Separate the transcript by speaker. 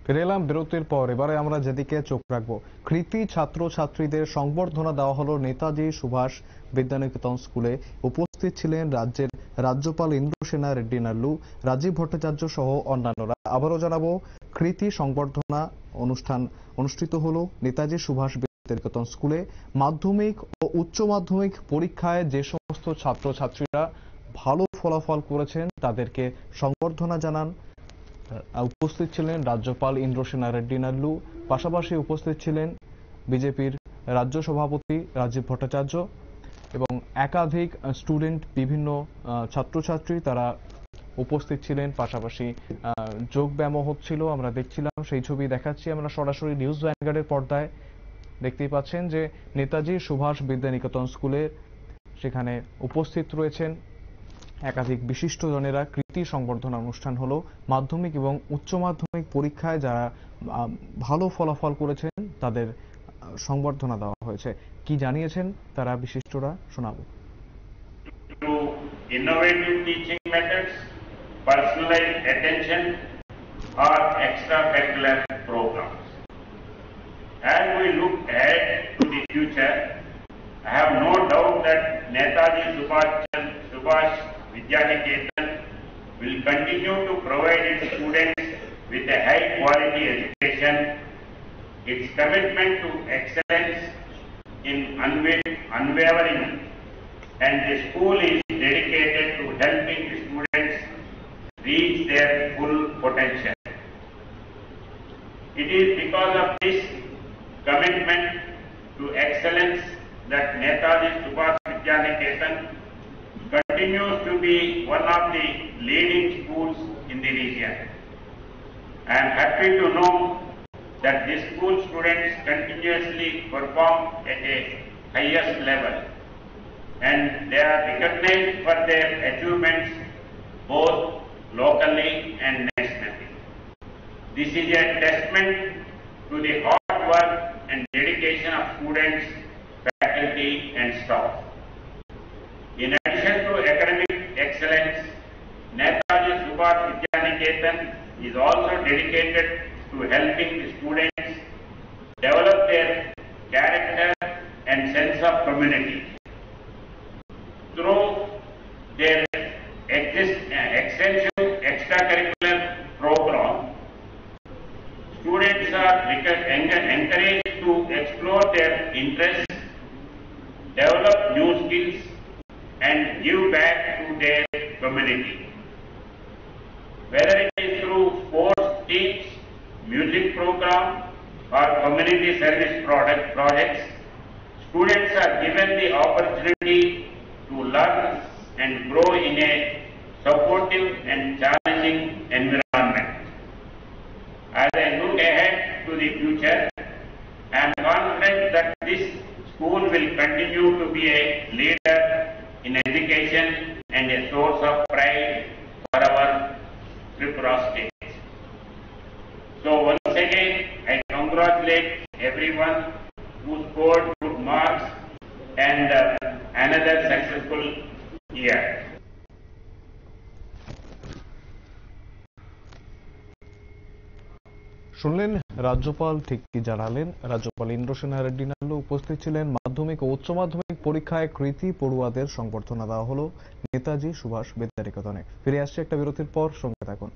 Speaker 1: ফিরে এলাম বিরতির পর। এবারে আমরা যেদিকে চোখ রাখবো, কৃতি ছাত্র ছাত্রীদের সংবর্ধনা দেওয়া হলো নেতাজি সুভাষ বিদ্যানিকেতন স্কুলে। উপস্থিত ছিলেন রাজ্যের রাজ্যপাল ইন্দ্রসেনা রেড্ডি নাল্লু, রাজীব ভট্টাচার্য সহ অন্যান্যরা। আবারও জানাবো, কৃতি সংবর্ধনা অনুষ্ঠান অনুষ্ঠিত হলো নেতাজি সুভাষ বিদ্যানিকেতন স্কুলে। মাধ্যমিক ও উচ্চ মাধ্যমিক পরীক্ষায় যে সমস্ত ছাত্র ছাত্রীরা ভালো ফলাফল করেছেন তাদেরকে সংবর্ধনা জানান। উপস্থিত ছিলেন রাজ্যপাল ইন্দ্রসেনা রেড্ডি নাল্লু, পাশাপাশি উপস্থিত ছিলেন বিজেপির রাজ্য সভাপতি রাজীব ভট্টাচার্য এবং একাধিক স্টুডেন্ট, বিভিন্ন ছাত্রছাত্রী তারা উপস্থিত ছিলেন। পাশাপাশি যোগ ব্যায়ামও হচ্ছিল, আমরা দেখছিলাম, সেই ছবি দেখাচ্ছি আমরা সরাসরি নিউজ ভ্যানগার্ডের পর্দায়। দেখতেই পাচ্ছেন যে নেতাজি সুভাষ বিদ্যানিকেতন স্কুলে সেখানে উপস্থিত রয়েছেন একাধিক বিশিষ্ট জনেরা। কৃতি সংবর্ধনা অনুষ্ঠান হলো। মাধ্যমিক এবং উচ্চ মাধ্যমিক পরীক্ষায় যারা ভালো ফলাফল করেছেন তাদের সংবর্ধনা দেওয়া হয়েছে। কি জানিয়েছেন তারা বিশিষ্টরা, শোনাবো।
Speaker 2: Innovative teaching methods, personalized attention, or extracurricular programs. As we look ahead to the future, I have no doubt that Netaji Subhash Vidyaniketan will continue to provide its students with a high-quality education. Its commitment to excellence in unwavering, and the school is dedicated to helping the students reach their full potential. It is because of this commitment to excellence that Netaji Subhash Vidyaniketan continues to be one of the leading schools in the region. I am happy to know that the school students continuously perform at a highest level, and they are recognized for their achievements both locally and nationally. This is a testament to the hard work and dedication of students, faculty and staff. In addition to academic excellence, Netaji Subhash Vidyaniketan is also dedicated to helping the students develop their character and sense of community. Through their extensive extracurricular program, students are encouraged to explore their interests, develop new skills, and give back to their community. Whether it is through sports teams, music program, or community service projects, students are given the opportunity to learn and grow in a supportive and challenging environment. As I look ahead to the future, I am confident that this school will continue to be a leader in education and a source of pride for our Tripura state. So once again, I congratulate everyone who scored good marks and another successful year.
Speaker 1: শুনলেন রাজ্যপাল ঠিক কি জানালেন। রাজ্যপাল ইন্দ্রসেনা রেড্ডি নাল্লু উপস্থিত ছিলেন। মাধ্যমিক ও উচ্চ মাধ্যমিক পরীক্ষায় কৃতি পড়ুয়াদের সংবর্ধনা দেওয়া হলো নেতাজি সুভাষ বিদ্যানিকেতনে। ফিরে আসছে একটা বিরতির পর, সঙ্গে থাকুন।